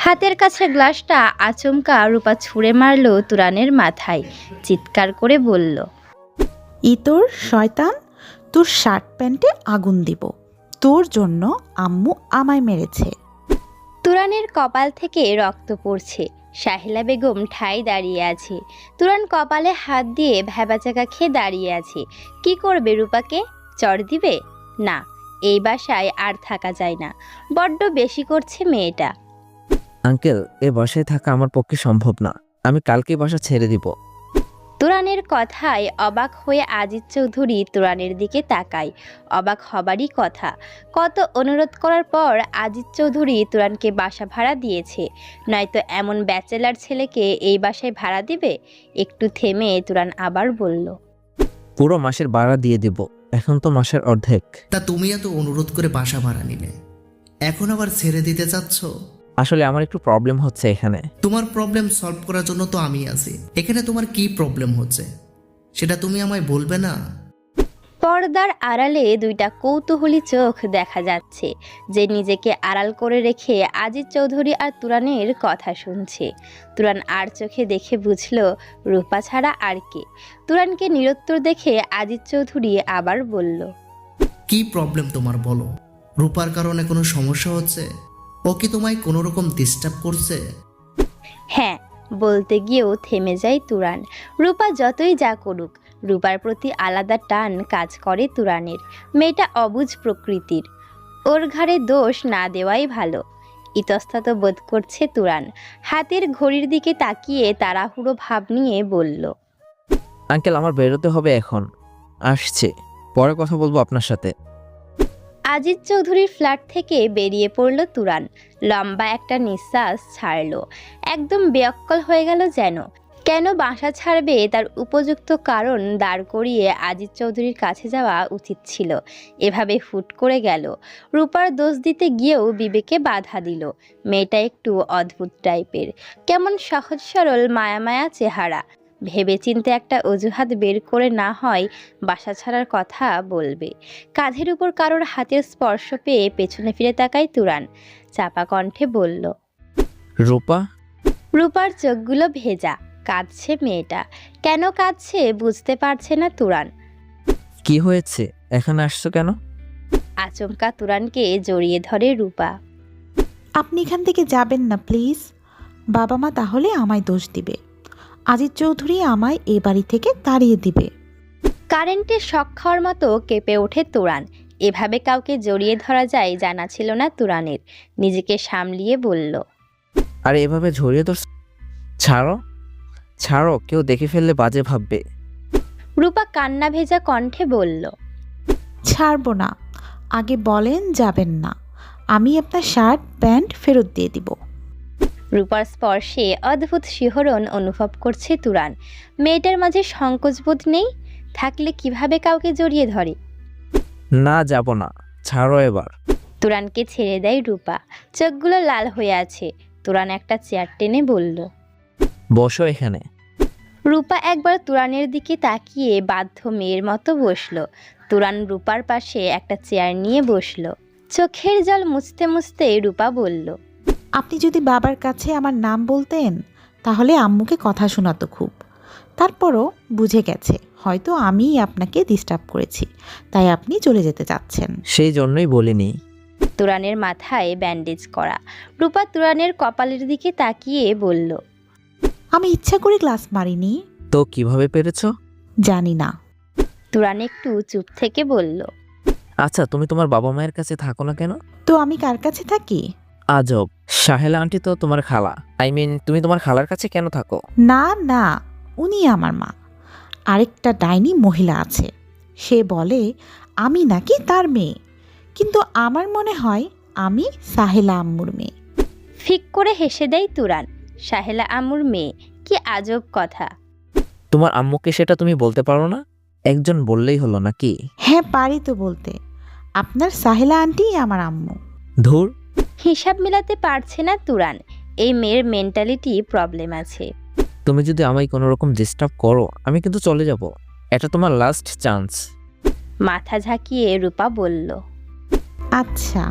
হাতের কাছে গ্লাসটা আচমকা রূপা ছুঁড়ে মারল তুরানের মাথায়, চিৎকার করে বলল, তোর শয়তান, তোর শার্ট প্যান্টে আগুন দিব। তোর জন্য আম্মু আমায় মেরেছে। তুরানের কপাল থেকে রক্ত পড়ছে। সাহেলা বেগম ঠায় দাঁড়িয়ে আছে। তুরান কপালে হাত দিয়ে ভ্যাবাচাকা খেয়ে দাঁড়িয়ে আছে। কি করবে রূপাকে? চড় দিবে? না, এই বাসায় আর থাকা যায় না, বড্ড বেশি করছে মেয়েটা। আঙ্কেল, এ বাসায় থাকা আমার পক্ষে সম্ভব না। আমি কালকে বাসা ছেড়ে দিব। তুরানের কথায় অবাক হয়ে আজিজ চৌধুরী তুরানের দিকে তাকায়। অবাক হবারই কথা। কত অনুরোধ করার পর আজিজ চৌধুরী তুরানকে বাসা ভাড়া দিয়েছে, নয়তো এমন ব্যাচেলার ছেলেকে এই বাসায় ভাড়া দিবে? একটু থেমে তুরান আবার বলল, পুরো মাসের ভাড়া দিয়ে দিব। এখন তো মাসের অর্ধেক। তা তুমি এত অনুরোধ করে বাসা ভাড়া নিলে, এখন আবার ছেড়ে দিতে চাচ্ছ? আসলে আমার একটু প্রবলেম হচ্ছে এখানে। তোমার প্রবলেম সলভ করার জন্য তো আমি আছি। এখানে তোমার কি প্রবলেম হচ্ছে সেটা তুমি আমায় বলবে না? পর্দার আড়ালে দুইটা কৌতূহলী চোখ দেখা যাচ্ছে, যে নিজেকে আড়াল করে রেখে আজিজ চৌধুরী আর তুরানের কথা শুনছে। তুরান আর চোখে দেখে বুঝল রূপা ছাড়া আর কে। তুরানকে নিরুত্তর দেখে আজিজ চৌধুরী আবার বলল, কি প্রবলেম তোমার বলো? রূপার কারণে কোনো সমস্যা হচ্ছে? ও কি তোমায় কোনো রকম ডিস্টার্ব করছে? হ্যাঁ, বলতে গিয়েও থেমে যায় তুরান। রূপা যতই যা করুক, রূপার প্রতি আলাদা টান কাজ করে তুরানের। মেয়েটা অবুঝ প্রকৃতির, ওর ঘাড়ে দোষ না দেওয়াই ভালো। ইতস্তত বোধ করছে তুরান। হাতের ঘড়ির দিকে তাকিয়ে তাড়াহুড়ো ভাব নিয়ে বলল, আঙ্কেল, আমার বেরোতে হবে এখন। আসছে, পরে কথা বলবো আপনার সাথে। আজিজ চৌধুরীর ফ্ল্যাট থেকে বেরিয়ে পড়ল তুরান। লম্বা একটা নিঃশ্বাস ছাড়ল। একদম বেঅক্কল হয়ে গেল যেন। কেন বাসা ছাড়বে তার উপযুক্ত কারণ দাঁড় করিয়ে আজিজ চৌধুরীর কাছে যাওয়া উচিত ছিল। এভাবে হুট করে গেল। রূপার দোষ দিতে গিয়েও বিবেকে বাধা দিল। মেয়েটা একটু অদ্ভুত টাইপের, কেমন সহজ সরল মায়া মায়া চেহারা। ভেবেচিন্তে একটা অজুহাত বের করে না হয় বাসা ছাড়ার কথা বলবে। কাঁধের উপর কারোর হাতের স্পর্শ পেয়ে পেছনে ফিরে তাকায় তুরান। চাপা কণ্ঠে বলল, রূপা। রূপার চোখগুলো ভেজা। কাঁদছে মেয়েটা। কেন কাঁদছে বুঝতে পারছে না তুরান। কি হয়েছে? এখানে আসছো কেন? আচমকা তুরানকে জড়িয়ে ধরে রূপা। আপনি এখান থেকে যাবেন না প্লিজ। বাবা মা তাহলে আমায় দোষ দিবে। আজিজ চৌধুরী আমায় এ বাড়ি থেকে তাড়িয়ে দিবে। কারেন্টের শক খাওয়ার মতো কেঁপে ওঠে তুরান। এভাবে কাউকে জড়িয়ে ধরা যায় জানা ছিল না তুরানের। নিজেকে সামলিয়ে বলল, আরে এভাবে ঝরিয়ে ধর। ছাড়ো, ছাড়ো, কেউ দেখে ফেললে বাজে ভাববে। রূপা কান্না ভেজা কণ্ঠে বলল, ছাড়বো না। আগে বলেন যাবেন না। আমি আপনার শার্ট প্যান্ট ফেরত দিয়ে দিব। রূপার স্পর্শে অদ্ভুত শিহরণ অনুভব করছে তুরান। মেয়েটার মাঝে সংকোচবোধ নেই, থাকলে কিভাবে কাউকে জড়িয়ে ধরে। না, যাব না, ছাড়ো এবার। তুরানকে ছেড়ে দেয় রূপা। চোখগুলো লাল হয়ে আছে। তুরান একটা চেয়ার টেনে বলল, বসো এখানে। রূপা একবার তুরানের দিকে তাকিয়ে বাধ্য মেয়ের মতো বসলো। তুরান রূপার পাশে একটা চেয়ার নিয়ে বসলো। চোখের জল মুছতে মুছতে রূপা বলল, আপনি যদি বাবার কাছে আমার নাম বলতেন তাহলে আম্মুকে কথা শোনাতো খুব। তারপরও বুঝে গেছে হয়তো আমিই আপনাকে ডিস্টার্ব করেছি, তাই আপনি চলে যেতে চাচ্ছেন। সেই জন্যই বলিনি। তুরানের মাথায় ব্যান্ডেজ করা। রূপা তুরানের কপালের দিকে তাকিয়ে বলল, আমি ইচ্ছা করে গ্লাস মারিনি। তো কিভাবে পেরেছো? জানি না। তুরান একটু চুপ থেকে বলল, আচ্ছা, তুমি তোমার বাবা মায়ের কাছে থাকো না কেন? তো আমি কার কাছে থাকি? আজব, সাহেলা আন্টি তো তোমার খালা। তুমি তোমার খালার কাছে কেন থাকো? না না, উনি আমার মা। আরেকটা ডাইনি মহিলা আছে, সে বলে আমি নাকি তার মেয়ে, কিন্তু আমার মনে হয় আমি সাহেলা আম্মুর মেয়ে। ফিক করে হেসে দেয় তুরান। সাহেলা আম্মুর মেয়ে? কি আজব কথা। তোমার আম্মুকে সেটা তুমি বলতে পারো না? একজন বললেই হলো নাকি? হ্যাঁ পারি তো বলতে। আপনার সাহেলা আন্টিই আমার আম্মু। ধুর। হিসাব মেলাতে পারছে না তুরান। এই মেয়ের মেন্টালিটি প্রবলেম আছে। তুমি যদি আমায় কোনো রকম ডিস্টার্ব করো, আমি কিন্তু চলে যাব। এটা তোমার লাস্ট চান্স। মাথা ঝাঁকিয়ে রূপা বলল, আচ্ছা